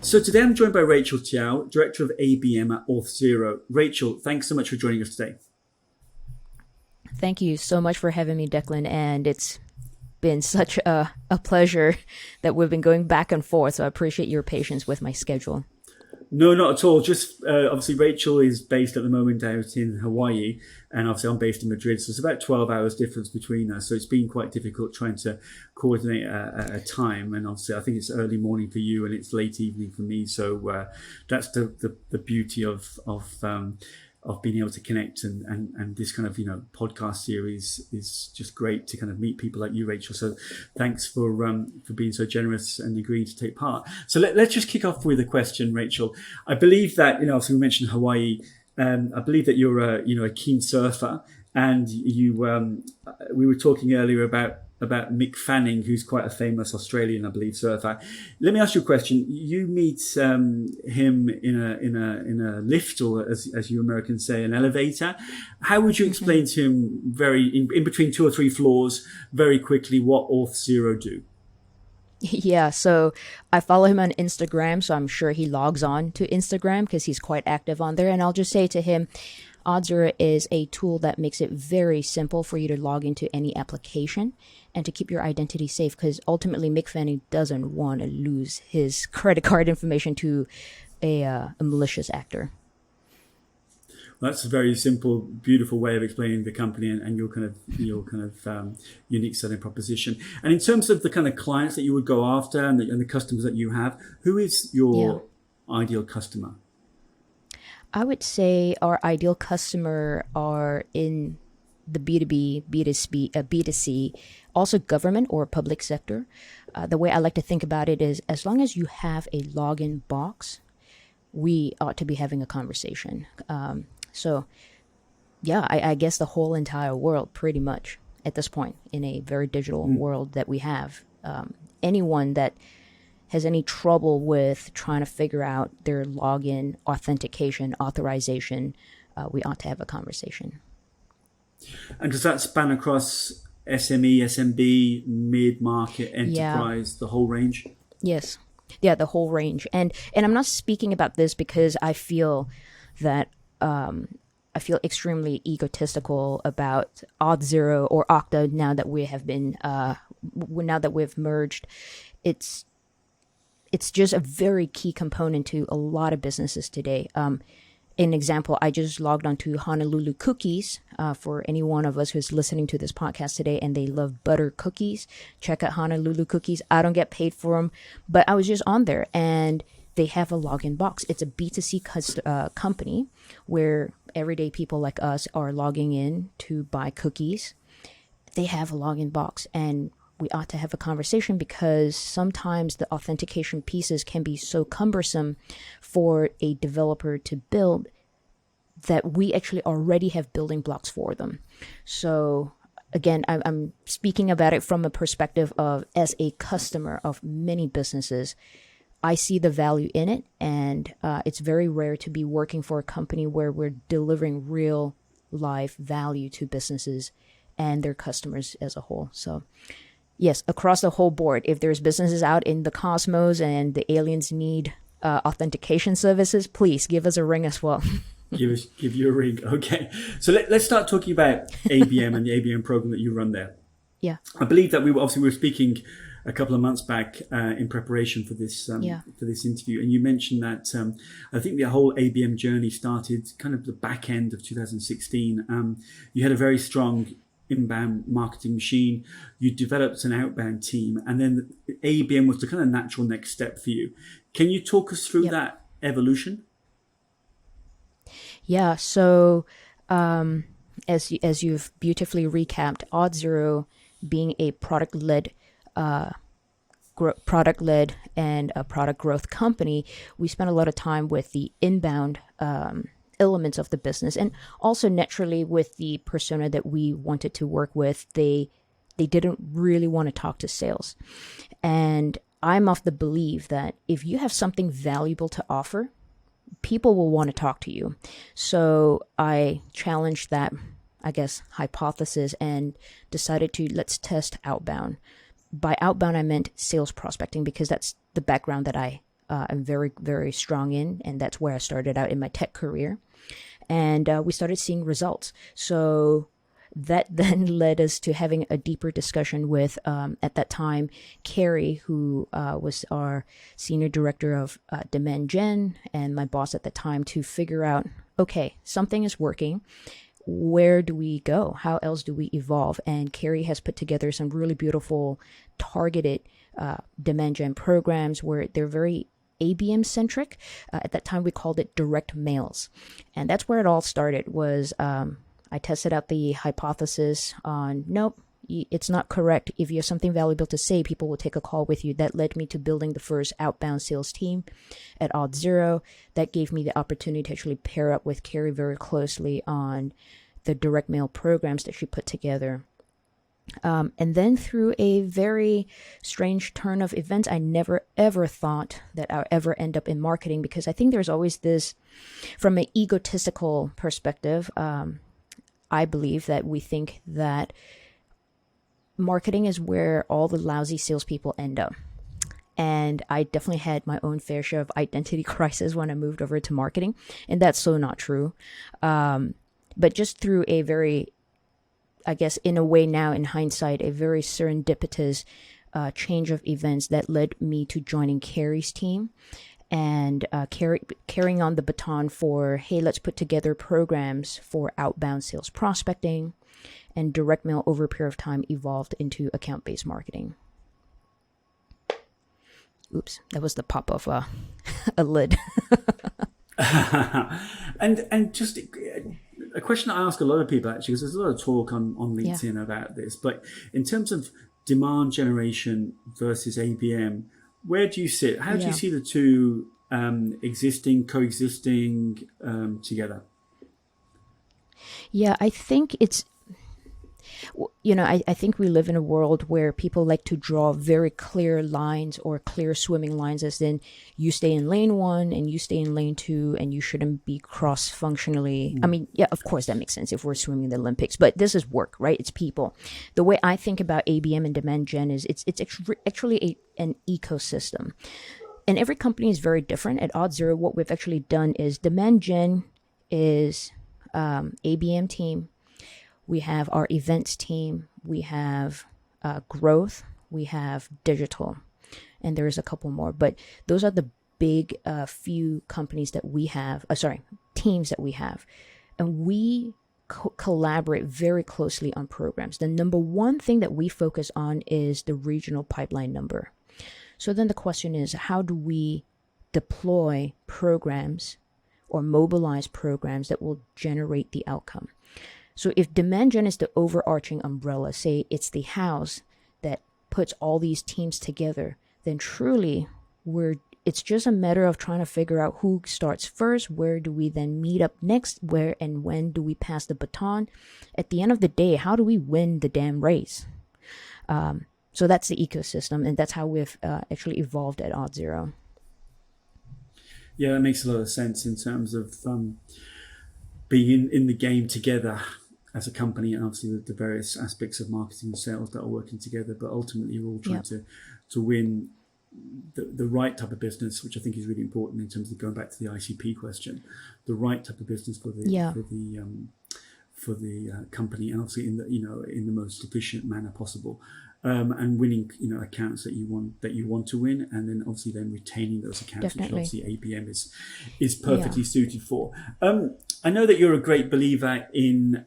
So today I'm joined by Rachael Tiow, Director of ABM at Auth0. Rachael, thanks so much for joining us today. Thank you so much for having me, Declan. And it's been such a pleasure that we've been going back and forth. So I appreciate your patience with my schedule. No, not at all. Just obviously, Rachael is based at the moment out in Hawaii, and obviously I'm based in Madrid. So it's about 12 hours difference between us. So it's been quite difficult trying to coordinate a time. And obviously, I think it's early morning for you, and it's late evening for me. So that's the beauty of being able to connect, and this kind of podcast series is just great to kind of meet people like you, Rachael. So thanks for being so generous and agreeing to take part. So let's just kick off with a question, Rachael. I believe that obviously we mentioned Hawaii. I believe that you're a keen surfer, and we were talking earlier about Mick Fanning, who's quite a famous Australian, I believe, surfer. Let me ask you a question. You meet him in a lift, or as you Americans say, an elevator. How would you explain to him, very in between 2 or 3 floors, very quickly, what Auth0 do? Yeah, so I follow him on Instagram, so I'm sure he logs on to Instagram because he's quite active on there. And I'll just say to him, Auth0 is a tool that makes it very simple for you to log into any application and to keep your identity safe, because ultimately Mick Fanning doesn't want to lose his credit card information to a malicious actor. That's a very simple, beautiful way of explaining the company and your kind of unique selling proposition. And in terms of the kind of clients that you would go after and the customers that you have, who is your ideal customer? I would say our ideal customer are in the B2B, B2C, also government or public sector. The way I like to think about it is, as long as you have a login box, we ought to be having a conversation. So, yeah, I guess the whole entire world, pretty much, at this point, in a very digital world that we have. Anyone that has any trouble with trying to figure out their login, authentication, authorization, we ought to have a conversation. And does that span across SME, SMB, mid-market, enterprise, the whole range? Yes. Yeah, the whole range. And I'm not speaking about this because I feel that I feel extremely egotistical about Auth0 or Okta now that we have been now that we've merged. It's just a very key component to a lot of businesses today. An example, I just logged onto Honolulu Cookies for any one of us who's listening to this podcast today and they love butter cookies. Check out Honolulu Cookies. I don't get paid for them, but I was just on there and they have a login box. It's a B2C company where everyday people like us are logging in to buy cookies. They have a login box, and we ought to have a conversation because sometimes the authentication pieces can be so cumbersome for a developer to build that we actually already have building blocks for them. So again, I'm speaking about it from a perspective of, as a customer of many businesses, I see the value in it, and it's very rare to be working for a company where we're delivering real life value to businesses and their customers as a whole. So yes, across the whole board, if there's businesses out in the cosmos and the aliens need authentication services, please give us a ring as well. Give you a ring. Okay. So let's start talking about ABM and the ABM program that you run there. Yeah. I believe that we were speaking a couple of months back in preparation for this interview, and you mentioned that I think the whole ABM journey started kind of the back end of 2016. You had a very strong inbound marketing machine. You developed an outbound team, and then ABM was the kind of natural next step for you. Can you talk us through that evolution? Yeah. So as you've beautifully recapped, Auth0 being a product-led and a product growth company, we spent a lot of time with the inbound elements of the business, and also naturally with the persona that we wanted to work with. They didn't really want to talk to sales, and I'm of the belief that if you have something valuable to offer, people will want to talk to you. So I challenged that, I guess, hypothesis and decided to let's test outbound. By outbound, I meant sales prospecting, because that's the background that I I'm very, very strong in, and that's where I started out in my tech career. And we started seeing results. So that then led us to having a deeper discussion with, at that time, Carrie, who was our senior director of demand gen, and my boss at the time, to figure out, okay, something is working. Where do we go? How else do we evolve? And Carrie has put together some really beautiful targeted demand gen programs where they're very ABM centric. At that time, we called it direct mails. And that's where it all started. Was I tested out the hypothesis on, nope, it's not correct. If you have something valuable to say, people will take a call with you. That led me to building the first outbound sales team at Auth0. That gave me the opportunity to actually pair up with Carrie very closely on the direct mail programs that she put together. And then through a very strange turn of events, I never ever thought that I'll ever end up in marketing, because I think there's always this, from an egotistical perspective, I believe that we think that marketing is where all the lousy salespeople end up. And I definitely had my own fair share of identity crisis when I moved over to marketing. And that's so not true. But just through a very, I guess, in a way now, in hindsight, a very serendipitous change of events that led me to joining Carrie's team and carrying on the baton for, hey, let's put together programs for outbound sales prospecting, and direct mail over a period of time evolved into account-based marketing. Oops, that was the pop of a lid. and just a question I ask a lot of people, actually, because there's a lot of talk on LinkedIn about this, but in terms of demand generation versus ABM, where do you sit? How do you see the two coexisting together? Yeah, I think it's, I think we live in a world where people like to draw very clear lines or clear swimming lines, as in you stay in lane 1 and you stay in lane 2 and you shouldn't be cross-functionally. I mean, yeah, of course that makes sense if we're swimming in the Olympics, but this is work, right? It's people. The way I think about ABM and demand gen is it's actually an ecosystem. And every company is very different. At Auth0, what we've actually done is demand gen is ABM team. We have our events team, we have growth, we have digital, and there's a couple more. But those are the big few companies that we have, teams that we have. And we collaborate very closely on programs. The number one thing that we focus on is the regional pipeline number. So then the question is, how do we deploy programs or mobilize programs that will generate the outcome? So if demand gen is the overarching umbrella, say it's the house that puts all these teams together, then truly it's just a matter of trying to figure out who starts first, where do we then meet up next, where and when do we pass the baton. At the end of the day, how do we win the damn race? So that's the ecosystem, and that's how we've actually evolved at Auth0. Yeah, that makes a lot of sense in terms of being in the game together as a company, and obviously the various aspects of marketing and sales that are working together, but ultimately you're all trying to win the right type of business, which I think is really important in terms of going back to the ICP question, the right type of business for the company, and obviously in the most efficient manner possible, and winning accounts that you want to win, and then obviously then retaining those accounts, Definitely. which obviously ABM is perfectly suited for. I know that you're a great believer in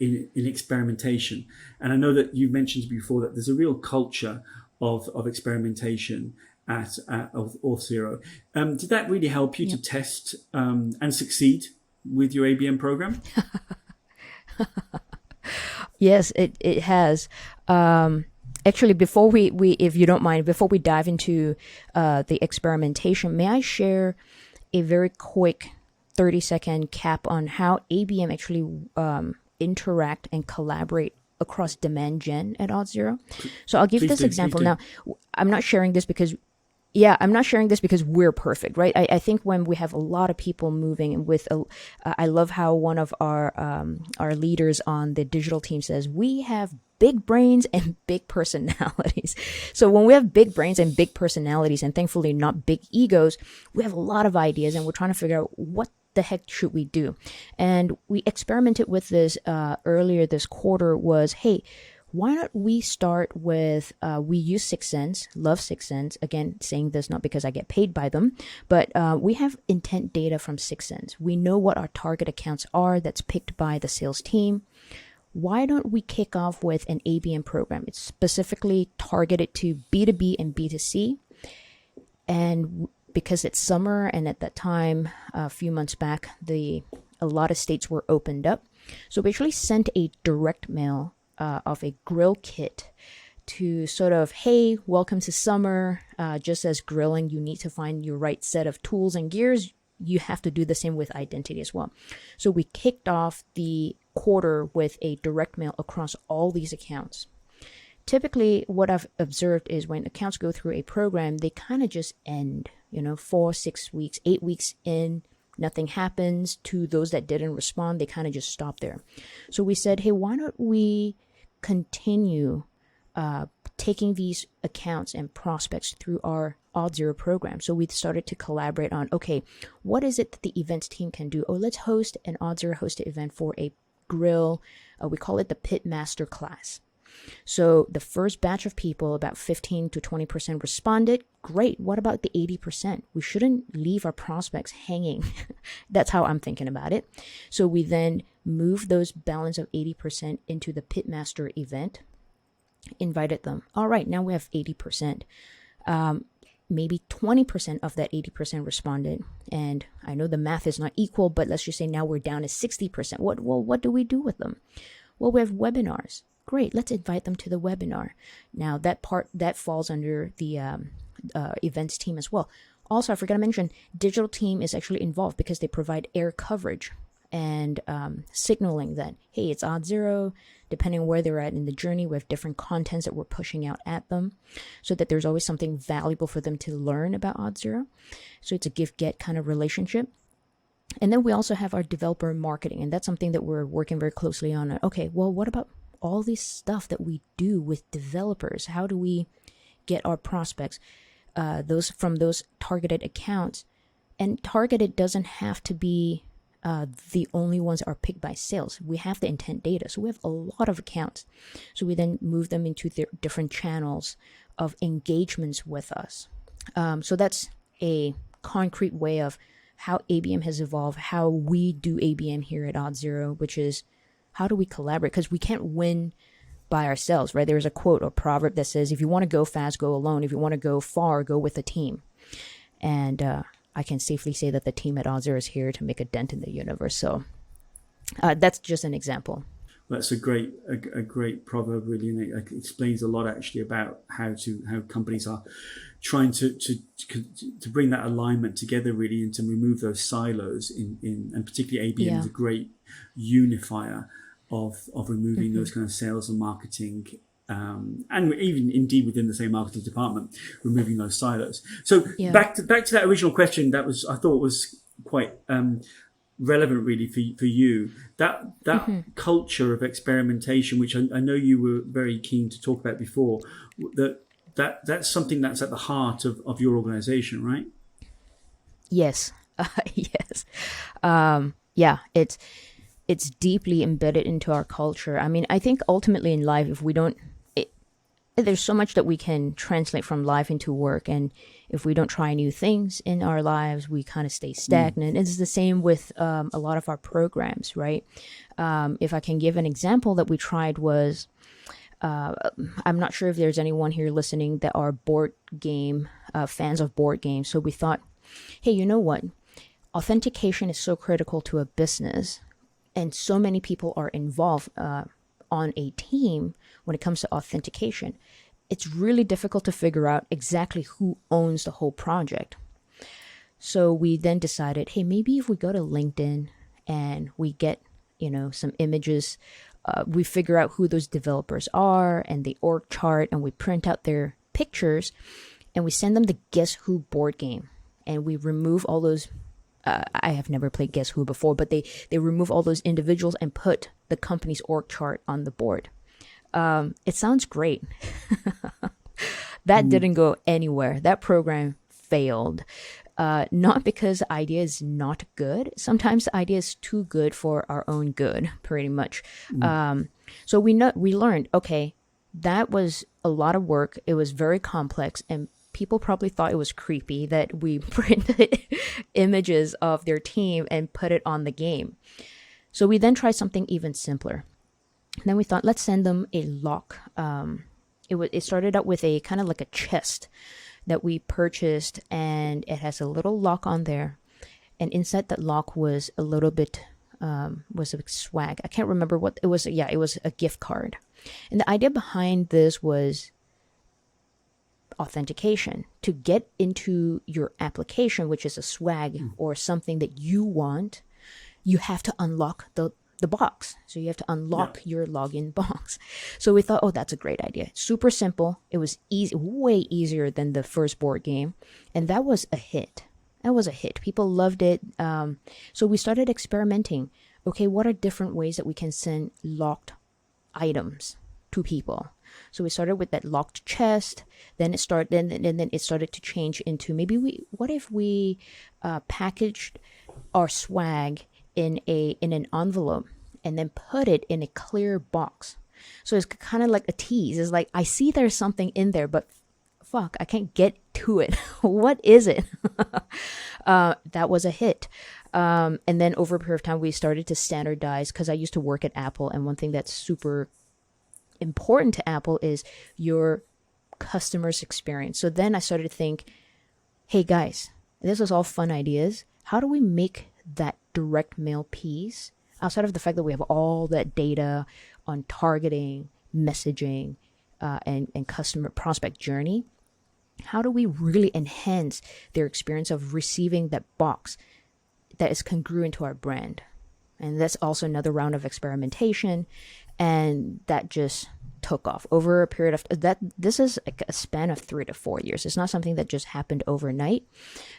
experimentation, and I know that you've mentioned before that there's a real culture of experimentation at Auth0. Did that really help you to test and succeed with your ABM program? Yes, it has. Actually, before we if you don't mind, before we dive into the experimentation, may I share a very quick 30-second cap on how ABM actually interact and collaborate across demand gen at Auth0? So I'll give this example. Now, I'm not sharing this because we're perfect, right? I think when we have a lot of people moving with, I love how one of our leaders on the digital team says, we have big brains and big personalities. So when we have big brains and big personalities, and thankfully not big egos, we have a lot of ideas, and we're trying to figure out what the heck should we do. And we experimented with this earlier this quarter. Was, hey, why not we start with, we use 6 Sense, love 6 Sense. Again, saying this not because I get paid by them, but we have intent data from 6 Sense. We know what our target accounts are that's picked by the sales team. Why don't we kick off with an ABM program? It's specifically targeted to B2B and B2C. And because it's summer, and at that time, a few months back, a lot of states were opened up. So we actually sent a direct mail of a grill kit to sort of, hey, welcome to summer. Just as grilling, you need to find your right set of tools and gears. You have to do the same with identity as well. So we kicked off the quarter with a direct mail across all these accounts. Typically, what I've observed is when accounts go through a program, they kind of just end, 4, 6 weeks, 8 weeks in. Nothing happens. To those that didn't respond, they kind of just stop there. So we said, hey, why don't we continue taking these accounts and prospects through our Auth0 program? So we started to collaborate on, okay, what is it that the events team can do? Oh, let's host an Auth0 hosted event for a grill. We call it the Pit Master class. So the first batch of people, about 15 to 20% responded. Great. What about the 80%? We shouldn't leave our prospects hanging. That's how I'm thinking about it. So we then moved those balance of 80% into the Pitmaster event, invited them. All right, now we have 80%. Maybe 20% of that 80% responded. And I know the math is not equal, but let's just say now we're down to 60%. What do we do with them? Well, we have webinars. Great, let's invite them to the webinar. Now that falls under the events team as well. Also, I forgot to mention, digital team is actually involved because they provide air coverage and signaling that, hey, it's Auth0. Depending on where they're at in the journey, we have different contents that we're pushing out at them so that there's always something valuable for them to learn about Auth0. So it's a give-get kind of relationship. And then we also have our developer marketing, and that's something that we're working very closely on. Okay, well, what about all this stuff that we do with developers? How do we get our prospects those from those targeted accounts? And targeted doesn't have to be the only ones that are picked by sales. We have the intent data, so we have a lot of accounts. So we then move them into their different channels of engagements with us. So that's a concrete way of how ABM has evolved, how we do ABM here at Auth0, which is, how do we collaborate? Because we can't win by ourselves, right? There's a quote or proverb that says, if you want to go fast, go alone. If you want to go far, go with a team. And I can safely say that the team at Auth0 is here to make a dent in the universe. So that's just an example. Well, that's a great proverb, really, and it explains a lot actually about how companies are trying to bring that alignment together, really, and to remove those silos and particularly ABM is a great unifier of removing those kind of sales and marketing, and even indeed within the same marketing department, removing those silos. So back to that original question, I thought was quite relevant, really, for you. That culture of experimentation, which I know you were very keen to talk about before, that's something that's at the heart of your organization, right? Yes. Yes. It's deeply embedded into our culture. I mean, I think ultimately in life, if we don't, there's so much that we can translate from life into work. And if we don't try new things in our lives, we kind of stay stagnant. It's the same with a lot of our programs, right? If I can give an example that we tried was, I'm not sure if there's anyone here listening that are board game fans of board games. So we thought, hey, you know what? Authentication is so critical to a business, and so many people are involved on a team when it comes to authentication. It's really difficult to figure out exactly who owns the whole project. So we then decided, hey, maybe if we go to LinkedIn and we get, some images, we figure out who those developers are and the org chart, and we print out their pictures and we send them the Guess Who board game, and we remove all those. I have never played Guess Who before, but they remove all those individuals and put the company's org chart on the board. It sounds great. That didn't go anywhere. That program failed. Not because the idea is not good. Sometimes the idea is too good for our own good, pretty much. So we learned, okay, that was a lot of work. It was very complex, and people probably thought it was creepy that we printed images of their team and put it on the game. So we then tried something even simpler. Then we thought, let's send them a lock. It started out with a kind of like a chest that we purchased, and it has a little lock on there. And inside that lock was a little bit, was a swag. I can't remember what it was. Yeah, it was a gift card. And the idea behind this was authentication. To get into your application, which is a swag or something that you want, you have to unlock the box. So you have to unlock your login box. So we thought, oh, that's a great idea. Super simple. It was easy, way easier than the first board game. And that was a hit. People loved it. So we started experimenting. Okay, what are different ways that we can send locked items to people? So we started with that locked chest. Then it started. Then it started to change into maybe what if we packaged our swag in an envelope and then put it in a clear box. So it's kind of like a tease. It's like, I see there's something in there, but fuck, I can't get to it. What is it? That was a hit. And then over a period of time, we started to standardize, because I used to work at Apple, and one thing that's super important to Apple is your customer's experience. So then I started to think, hey guys, this was all fun ideas. How do we make that direct mail piece, outside of the fact that we have all that data on targeting, messaging, and customer prospect journey? How do we really enhance their experience of receiving that box that is congruent to our brand? And that's also another round of experimentation, and that just took off over a period of that. This is like a span of 3 to 4 years. It's not something that just happened overnight,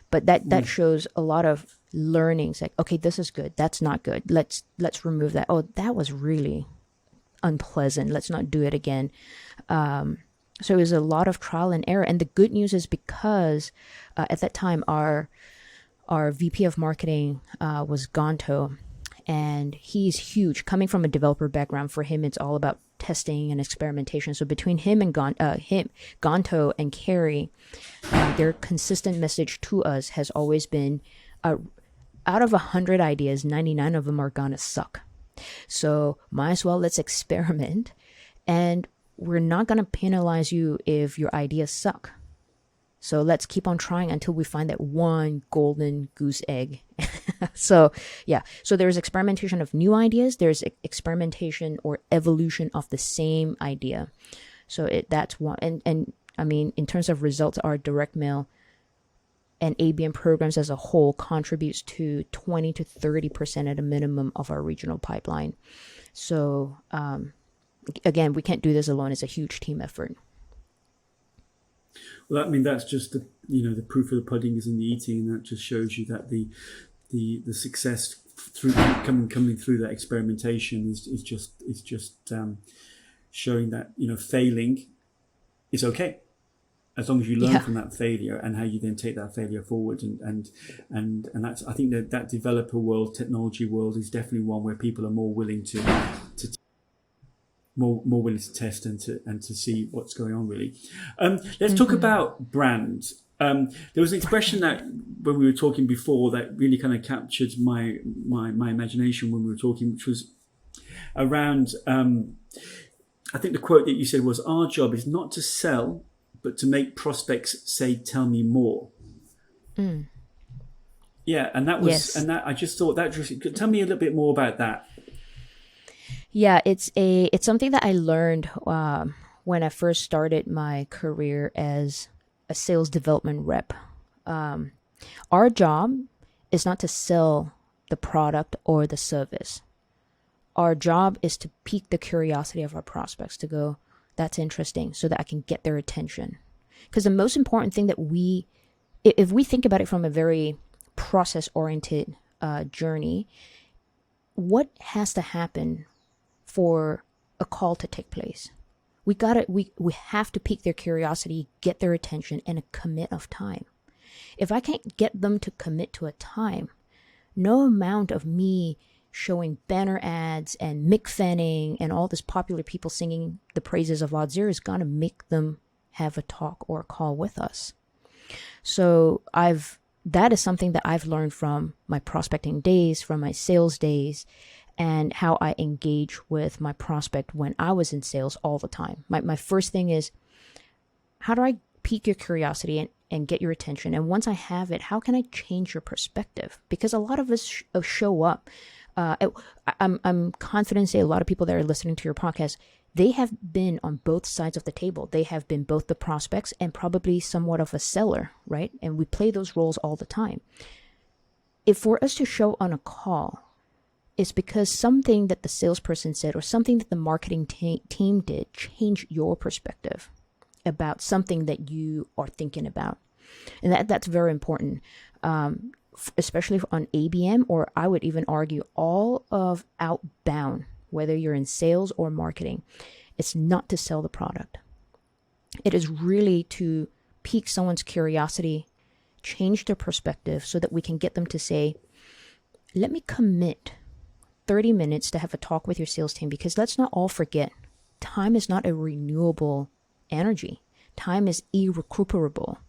but that shows a lot of learnings. Like, okay, this is good. That's not good. Let's remove that. Oh, that was really unpleasant. Let's not do it again. So it was a lot of trial and error. And the good news is, because at that time our VP of marketing was Gonto, and he's huge. Coming from a developer background, for him it's all about testing and experimentation. So between him and Gonto and Carrie, their consistent message to us has always been, out of 100 ideas, 99 of them are gonna suck. So might as well, let's experiment, and we're not gonna penalize you if your ideas suck. So let's keep on trying until we find that one golden goose egg. So there's experimentation of new ideas. There's experimentation or evolution of the same idea. So that's one. And I mean, in terms of results, our direct mail and ABM programs as a whole contributes to 20 to 30% at a minimum of our regional pipeline. So again, we can't do this alone. It's a huge team effort. Well, I mean, that's just the proof of the pudding is in the eating, and that just shows you that the success through coming through that experimentation is just showing that failing is okay, as long as you learn from that failure and how you then take that failure forward. And that's, I think that developer world, technology world, is definitely one where people are more willing to more willing to test and to see what's going on, really. Let's talk about brand. There was an expression that when we were talking before that really kind of captured my imagination when we were talking, which was around, I think the quote that you said was, "Our job is not to sell, but to make prospects say, 'Tell me more.'" Yeah, and that was, and that I just thought that just, tell me a little bit more about that. Yeah, it's something that I learned when I first started my career as a sales development rep. Our job is not to sell the product or the service. Our job is to pique the curiosity of our prospects, to go, that's interesting, so that I can get their attention. Because the most important thing that if we think about it from a very process-oriented journey, what has to happen for a call to take place? we have to pique their curiosity, get their attention, and a commit of time. If I can't get them to commit to a time, no amount of me showing banner ads and Mick Fanning and all this popular people singing the praises of Auth0 is going to make them have a talk or a call with us. So that is something that I've learned from my prospecting days, from my sales days, and how I engage with my prospect when I was in sales all the time. My first thing is, how do I pique your curiosity and get your attention? And once I have it, how can I change your perspective? Because a lot of us show up. I'm confident to say a lot of people that are listening to your podcast, they have been on both sides of the table. They have been both the prospects and probably somewhat of a seller, right? And we play those roles all the time. If for us to show on a call, it's because something that the salesperson said or something that the marketing team did changed your perspective about something that you are thinking about. And that's very important, especially on ABM, or I would even argue all of outbound, whether you're in sales or marketing. It's not to sell the product. It is really to pique someone's curiosity, change their perspective so that we can get them to say, let me commit 30 minutes to have a talk with your sales team, because let's not all forget, time is not a renewable energy. Time is irrecuperable.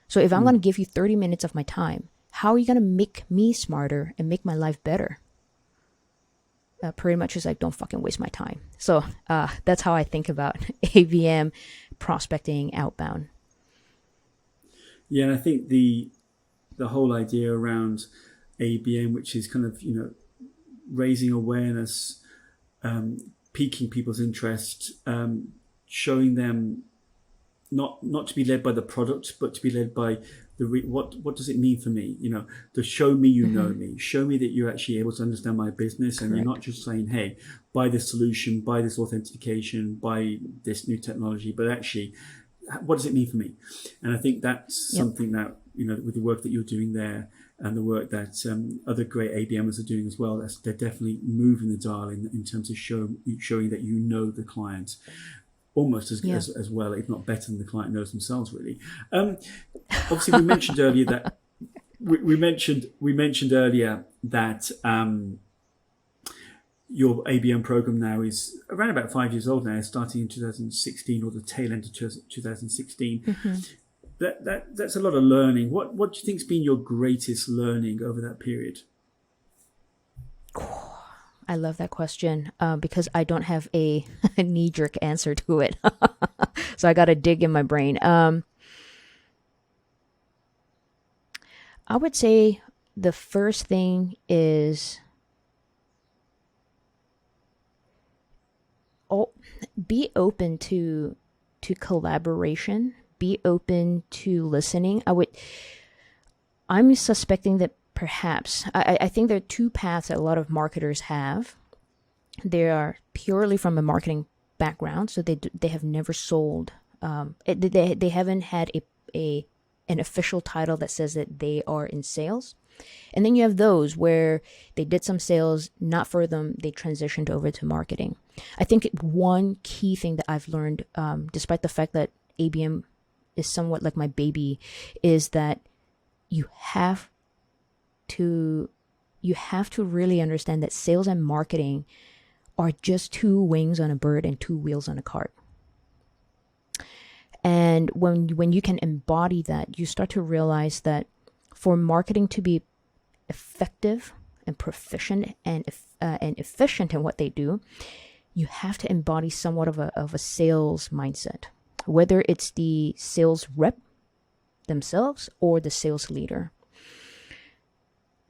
So if I'm going to give you 30 minutes of my time, how are you going to make me smarter and make my life better? Pretty much is like, don't fucking waste my time. So that's how I think about ABM, prospecting, outbound. Yeah, and I think the whole idea around ABM, which is kind of, raising awareness, piquing people's interest, showing them not to be led by the product, but to be led by what does it mean for me? To show me you know me, show me that you're actually able to understand my business. Correct. And you're not just saying, hey, buy this solution, buy this authentication, buy this new technology, but actually, what does it mean for me? And I think that's something that, with the work that you're doing there and the work that other great ABMers are doing as well, they're definitely moving the dial in terms of showing that you know the client almost as well, if not better than the client knows themselves, really. Obviously, we mentioned earlier that we mentioned earlier that your ABM program now is around about 5 years old now, starting in 2016 or the tail end of 2016. Mm-hmm. That's a lot of learning. What do you think's been your greatest learning over that period? I love that question because I don't have a knee-jerk answer to it. So I got to dig in my brain. I would say the first thing is be open to collaboration. Be open to listening. I'm suspecting that perhaps, I think there are two paths that a lot of marketers have. They are purely from a marketing background, so they have never sold. They haven't had an official title that says that they are in sales. And then you have those where they did some sales, not for them, they transitioned over to marketing. I think one key thing that I've learned, despite the fact that ABM is somewhat like my baby, is that you have to really understand that sales and marketing are just two wings on a bird and two wheels on a cart. And when you can embody that, you start to realize that for marketing to be effective and proficient and efficient in what they do, you have to embody somewhat of a sales mindset, whether it's the sales rep themselves or the sales leader.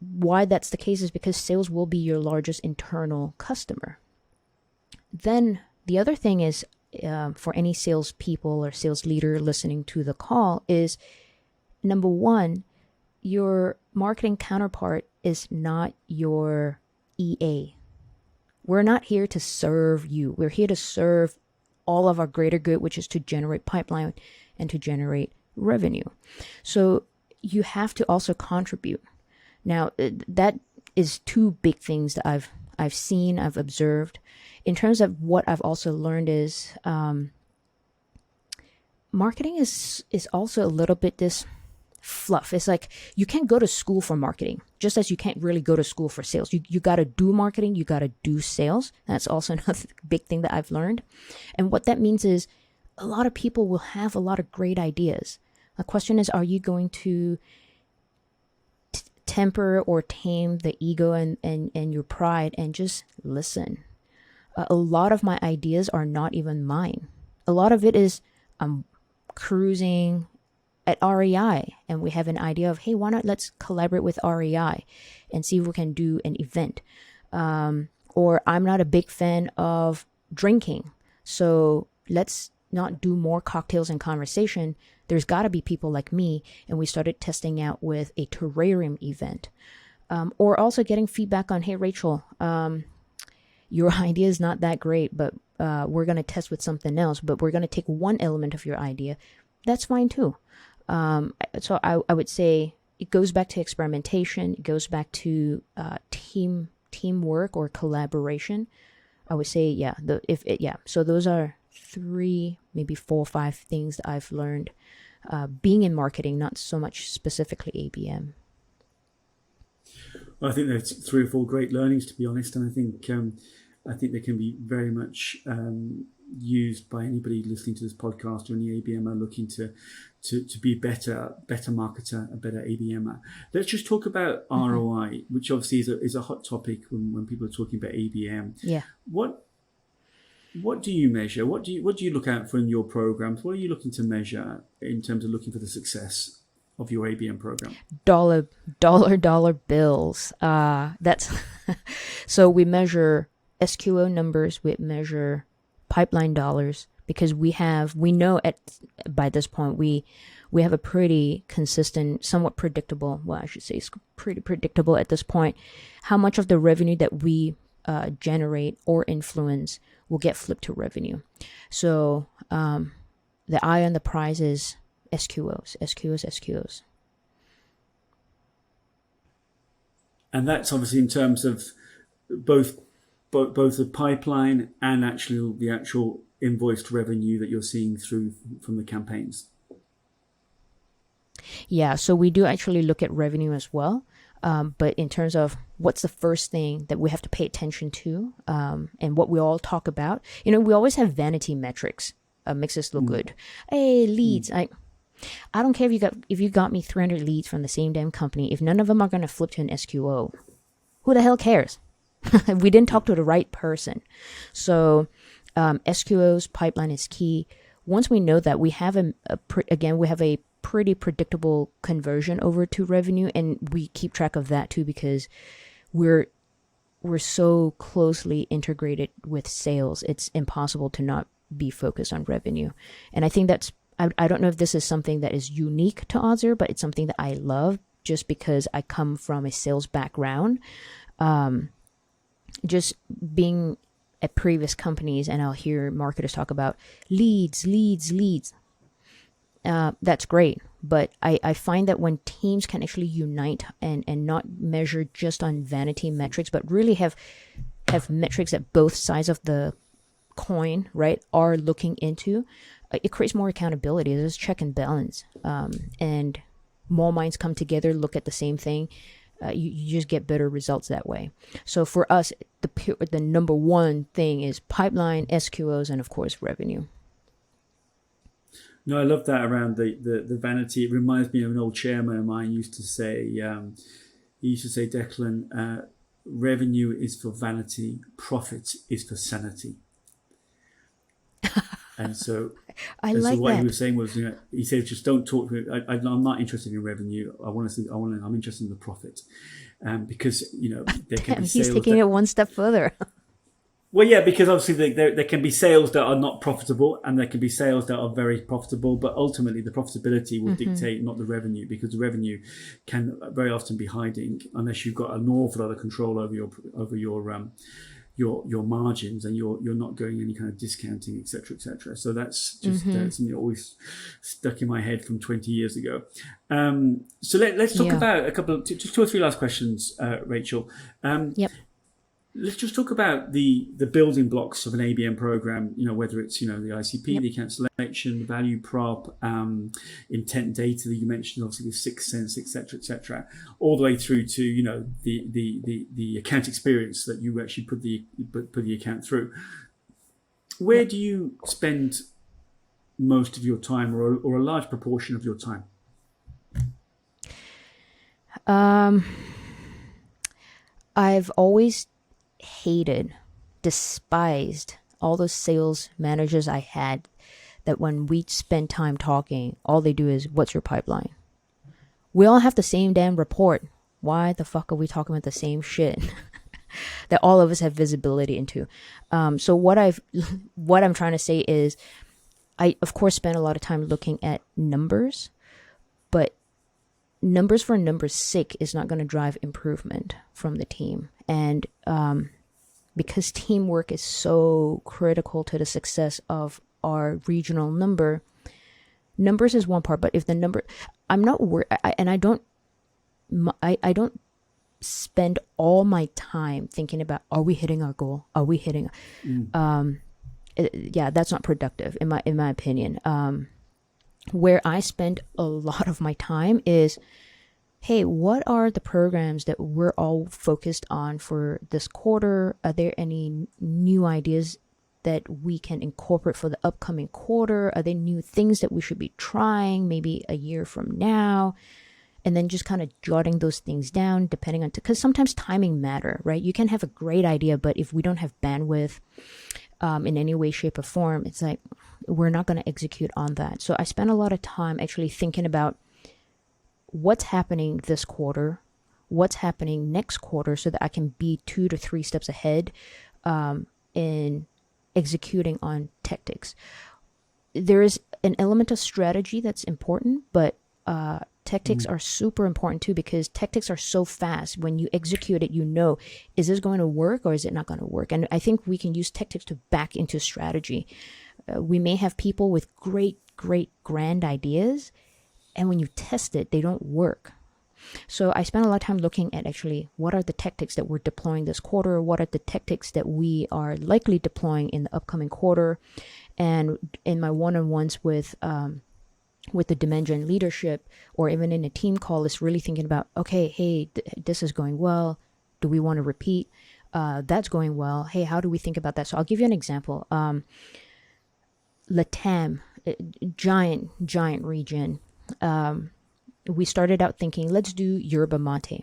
Why that's the case is because sales will be your largest internal customer. Then the other thing is, for any sales people or sales leader listening to the call, is number one, your marketing counterpart is not your EA. We're not here to serve you. We're here to serve all of our greater good, which is to generate pipeline and to generate revenue. So you have to also contribute. Now, that is two big things that I've seen, I've observed. In terms of what I've also learned is marketing is also a little bit this fluff. It's like you can't go to school for marketing, just as you can't really go to school for sales. You got to do marketing, you got to do sales. That's also another big thing that I've learned. And what that means is a lot of people will have a lot of great ideas. The question is, are you going to temper or tame the ego and your pride and just listen? A lot of my ideas are not even mine. A lot of it is I'm cruising at REI and we have an idea of, hey, why not let's collaborate with REI and see if we can do an event. Or I'm not a big fan of drinking, so let's not do more cocktails and conversation. There's got to be people like me, and we started testing out with a terrarium event. Or also getting feedback on, hey, Rachel, your idea is not that great, but we're going to test with something else, but we're going to take one element of your idea. That's fine too. So I would say it goes back to experimentation. It goes back to teamwork or collaboration. I would say, So those are 3, maybe 4 or 5 things that I've learned being in marketing, not so much specifically ABM. Well, I think there's 3 or 4 great learnings, to be honest, and I think they can be very much used by anybody listening to this podcast or any ABMer looking to be a better marketer, a better ABMer. Let's just talk about ROI, which obviously is a hot topic when people are talking about ABM. Yeah. What do you measure? What do you look out for in your programs? What are you looking to measure in terms of looking for the success of your ABM program? Dollar bills. That's so we measure SQO numbers, we measure pipeline dollars, because we know by this point we have a pretty consistent, somewhat predictable, well, I should say it's pretty predictable at this point, how much of the revenue that we generate or influence will get flipped to revenue. So the eye on the prize is SQOs. And that's obviously in terms of both the pipeline and the actual invoiced revenue that you're seeing through from the campaigns. Yeah, so we do actually look at revenue as well. But in terms of what's the first thing that we have to pay attention to, and what we all talk about, we always have vanity metrics. Makes us look good. Hey, leads. I don't care if you got me 300 leads from the same damn company. If none of them are going to flip to an SQO, who the hell cares? We didn't talk to the right person. So SQO's pipeline is key. Once we know that, we have we have a pretty predictable conversion over to revenue, and we keep track of that too, because we're so closely integrated with sales. It's impossible to not be focused on revenue. And I think I don't know if this is something that is unique to Auth0, but it's something that I love just because I come from a sales background. Just being at previous companies, and I'll hear marketers talk about leads. That's great. But I find that when teams can actually unite and not measure just on vanity metrics, but really have metrics that both sides of the coin, right, are looking into, it creates more accountability. There's check and balance. And more minds come together, look at the same thing. You just get better results that way. So for us, the number one thing is pipeline, SQOs, and of course revenue. No, I love that around the vanity. It reminds me of an old chairman of mine used to say, Declan, revenue is for vanity, profit is for sanity. And so, what he was saying was, he said, just don't talk to me. I'm not interested in revenue. I'm interested in the profit, because there can be sales. He's taking it one step further. Well, yeah, because obviously there can be sales that are not profitable, and there can be sales that are very profitable. But ultimately, the profitability will dictate, not the revenue, because the revenue can very often be hiding unless you've got an awful lot of control over your margins, and you're not going any kind of discounting, etc., etc. So that's just something that always stuck in my head from 20 years ago. So let's talk about just 2 or 3 last questions, Rachel. Yep. let's just talk about the building blocks of an ABM program. Whether it's the ICP, Yep. the account selection, the value prop, intent data that you mentioned, obviously the sixth sense, etc., all the way through to the account experience that you actually put the account through. Where Yep. do you spend most of your time, or a large proportion of your time? Um, I've always hated, despised all those sales managers I had that when we spend time talking, all they do is, what's your pipeline? We all have the same damn report. Why the fuck are we talking about the same shit that all of us have visibility into? So what I'm trying to say is, I of course spend a lot of time looking at numbers, but numbers for numbers' sake is not going to drive improvement from the team. And because teamwork is so critical to the success of our regional numbers is one part. But if the number, I'm not worried, and I don't spend all my time thinking about, are we hitting our goal? Are we hitting? Yeah, that's not productive in my opinion. Where I spend a lot of my time is, hey, what are the programs that we're all focused on for this quarter? Are there any new ideas that we can incorporate for the upcoming quarter? Are there new things that we should be trying maybe a year from now? And then just kind of jotting those things down depending on, because sometimes timing matter, right? You can have a great idea, but if we don't have bandwidth in any way, shape, or form, it's like we're not going to execute on that. So I spend a lot of time actually thinking about what's happening this quarter, what's happening next quarter, so that I can be 2 to 3 steps ahead in executing on tactics. There is an element of strategy that's important, but tactics are super important too, because tactics are so fast. When you execute it, is this going to work or is it not going to work? And I think we can use tactics to back into strategy. We may have people with great, grand ideas, and when you test it, they don't work. So I spent a lot of time looking at actually what are the tactics that we're deploying this quarter, what are the tactics that we are likely deploying in the upcoming quarter. And in my one-on-ones with the Dimension leadership, or even in a team call, is really thinking about, okay, hey, this is going well. Do we want to repeat? That's going well. Hey, how do we think about that? So I'll give you an example. Latam, giant region. We started out thinking, let's do yerba mate.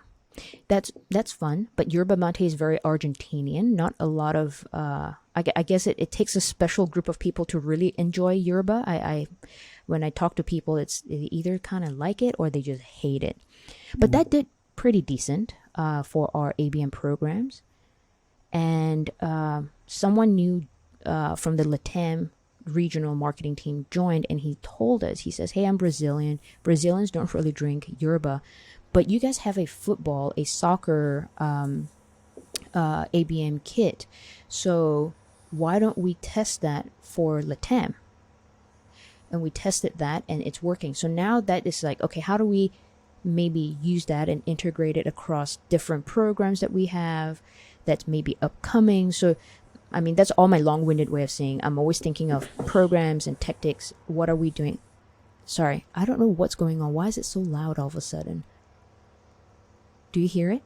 That's fun, but yerba mate is very Argentinian. Not a lot of, I guess it takes a special group of people to really enjoy yerba. When I talk to people, they either kind of like it or they just hate it. But that did pretty decent for our ABM programs. And someone new from the Latam regional marketing team joined, and he told us, he says, hey, I'm Brazilian. Brazilians don't really drink yerba, but you guys have a soccer ABM kit. So why don't we test that for Latam? And we tested that and it's working. So now that is like, okay, how do we maybe use that and integrate it across different programs that we have that's maybe upcoming? So I mean, that's all my long-winded way of saying I'm always thinking of programs and tactics. What are we doing? Sorry, I don't know what's going on. Why is it so loud all of a sudden? Do you hear it?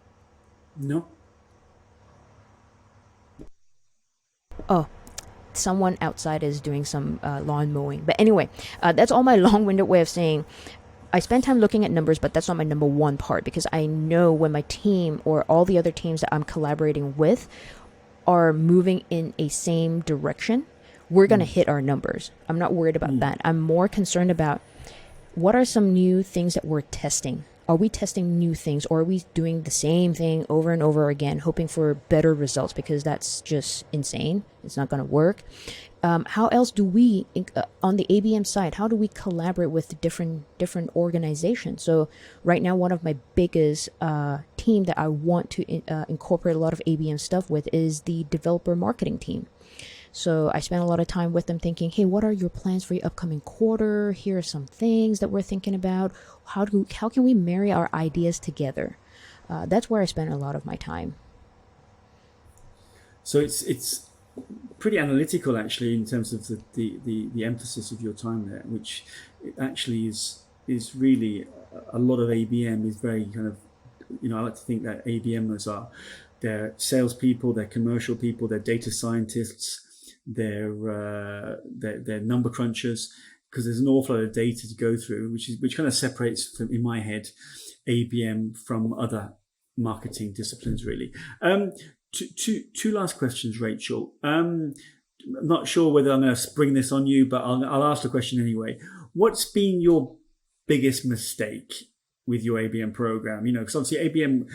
No. Oh, someone outside is doing some lawn mowing. But anyway, that's all my long-winded way of saying I spend time looking at numbers, but that's not my number one part, because I know when my team or all the other teams that I'm collaborating with are moving in a same direction, we're going to hit our numbers. I'm not worried about that. I'm more concerned about what are some new things that we're testing. Are we testing new things, or are we doing the same thing over and over again, hoping for better results? Because that's just insane. It's not going to work. How else do we, on the ABM side, how do we collaborate with different organizations? So right now, one of my biggest team that I want to incorporate a lot of ABM stuff with is the developer marketing team. So I spent a lot of time with them thinking, hey, what are your plans for your upcoming quarter? Here are some things that we're thinking about. How can we marry our ideas together? That's where I spend a lot of my time. So it's pretty analytical actually in terms of the emphasis of your time there, which actually is really a lot of ABM is very kind of, I like to think that ABMers are, they're salespeople, they're commercial people, they're data scientists, they're number crunchers, because there's an awful lot of data to go through, which kind of separates from, in my head, ABM from other marketing disciplines really. Two last questions, Rachel. I'm not sure whether I'm going to spring this on you, but I'll ask the question anyway. What's been your biggest mistake with your ABM program? Because obviously ABM,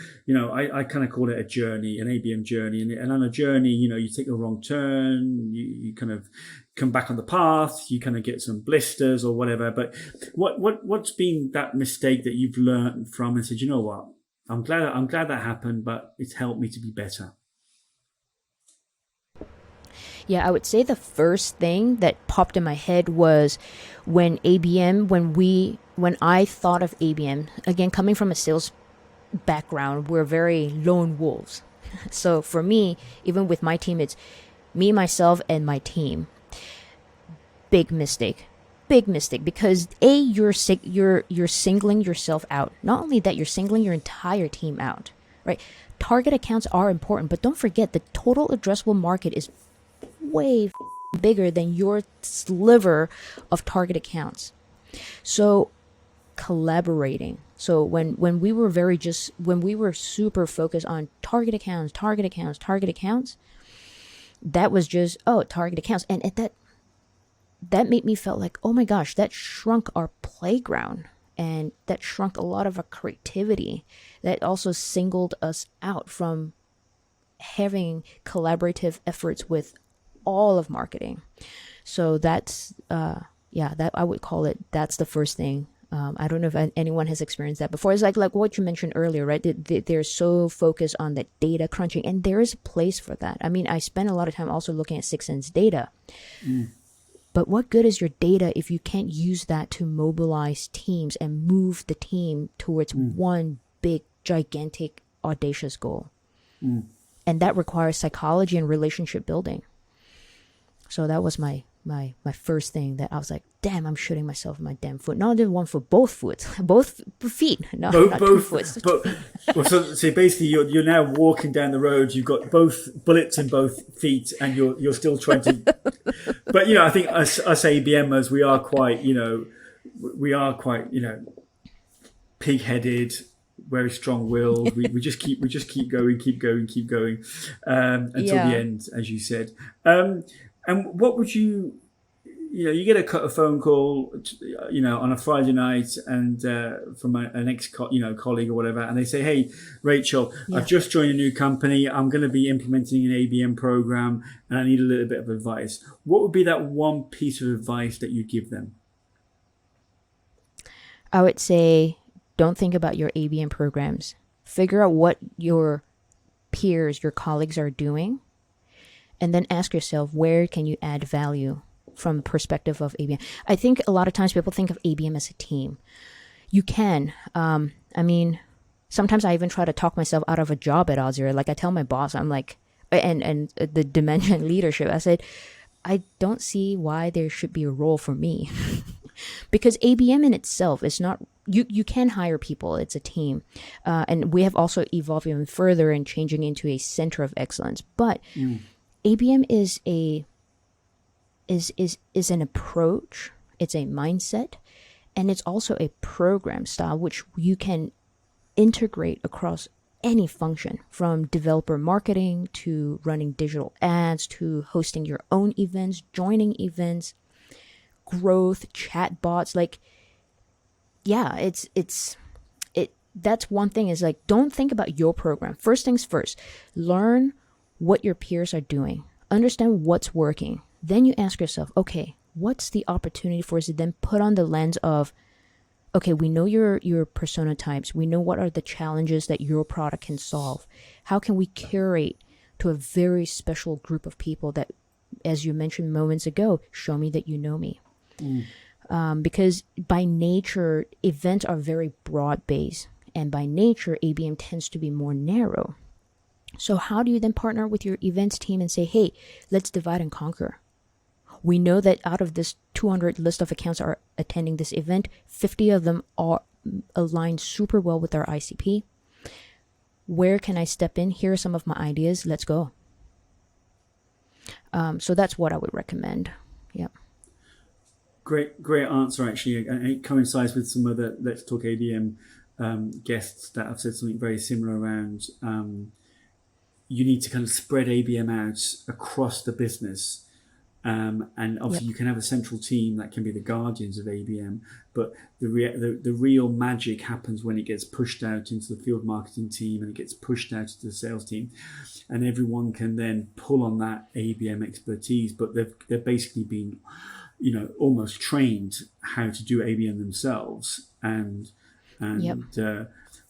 I kind of call it a journey, an ABM journey. And on a journey, you take a wrong turn, you kind of come back on the path, you kind of get some blisters or whatever. But what's been that mistake that you've learned from and said, you know what, I'm glad that happened, but it's helped me to be better? Yeah, I would say the first thing that popped in my head was when I thought of ABM, again, coming from a sales background, we're very lone wolves. So for me, even with my team, it's me, myself, and my team. Big mistake. Big mistake, because you're singling yourself out. Not only that, you're singling your entire team out, right? Target accounts are important, but don't forget the total addressable market is way bigger than your sliver of target accounts. So collaborating. So when we were super focused on target accounts, that was just target accounts, and that made me feel like, oh my gosh, that shrunk our playground, and that shrunk a lot of our creativity. That also singled us out from having collaborative efforts with all of marketing. So that's that I would call it, that's the first thing. I don't know if anyone has experienced that before. It's like what you mentioned earlier, right? They're so focused on the data crunching, and there is a place for that. I mean, I spend a lot of time also looking at 6 Sense data. But what good is your data if you can't use that to mobilize teams and move the team towards one big, gigantic, audacious goal? And that requires psychology and relationship building. So that was my first thing that I was like, damn, I'm shooting myself in my damn foot. Not even one foot, both feet. No, not both 2 foot. So basically, you're now walking down the road. You've got both bullets in both feet, and you're still trying to. But I think us ABMers, we are quite pig-headed, very strong-willed. We just keep going until the end, as you said. And what would you get a phone call, on a Friday night, and from an colleague or whatever, and they say, "Hey, Rachel, I've just joined a new company. I'm going to be implementing an ABM program, and I need a little bit of advice." What would be that one piece of advice that you'd give them? I would say, don't think about your ABM programs. Figure out what your peers, your colleagues are doing, and then ask yourself, where can you add value from the perspective of ABM? I think a lot of times people think of ABM as a team. You can. I mean, sometimes I even try to talk myself out of a job at Auth0. Like I tell my boss, I'm like, and the dimension leadership, I said, I don't see why there should be a role for me. Because ABM in itself is not, you can hire people, it's a team. And we have also evolved even further and changing into a center of excellence. But ABM is an approach, it's a mindset, and it's also a program style which you can integrate across any function, from developer marketing to running digital ads to hosting your own events, joining events, growth, chat bots. Like, yeah, that's one thing, is like, don't think about your program. First things first, learn what your peers are doing, understand what's working. Then you ask yourself, okay, what's the opportunity for us to then put on the lens of, okay, we know your persona types. We know what are the challenges that your product can solve. How can we curate to a very special group of people that, as you mentioned moments ago, show me that you know me? Because by nature, events are very broad-based. And by nature, ABM tends to be more narrow. So how do you then partner with your events team and say, hey, let's divide and conquer? We know that out of this 200 list of accounts are attending this event, 50 of them are aligned super well with our ICP. Where can I step in? Here are some of my ideas. Let's go. So that's what I would recommend. Yeah. Great answer, actually. And it coincides with some other Let's Talk ABM guests that have said something very similar around you need to kind of spread ABM out across the business. And obviously, you can have a central team that can be the guardians of ABM, but the real magic happens when it gets pushed out into the field marketing team and it gets pushed out to the sales team, and everyone can then pull on that ABM expertise. But they're basically been, almost trained how to do ABM themselves,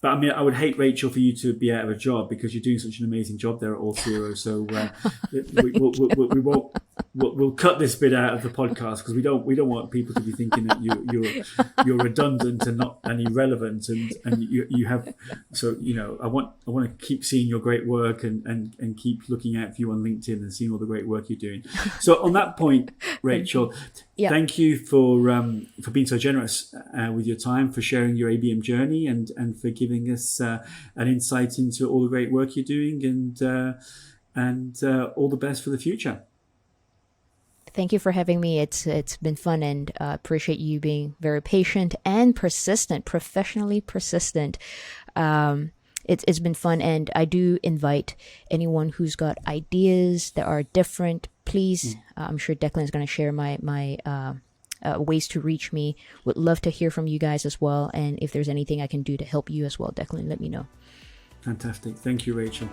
But I mean, I would hate, Rachel, for you to be out of a job because you're doing such an amazing job there at Auth0. So we'll cut this bit out of the podcast because we don't want people to be thinking that you're redundant and irrelevant and you have. So I want to keep seeing your great work and keep looking out for you on LinkedIn and seeing all the great work you're doing. So on that point, Rachel, thank you for being so generous with your time, for sharing your ABM journey and for giving us an insight into all the great work you're doing and all the best for the future. Thank you for having me. It's been fun, and appreciate you being very patient and persistent, professionally persistent. It's been fun, and I do invite anyone who's got ideas that are different. Please, I'm sure Declan is going to share my ways to reach me. Would love to hear from you guys as well, and if there's anything I can do to help you as well, Declan, let me know. Fantastic. Thank you, Rachel.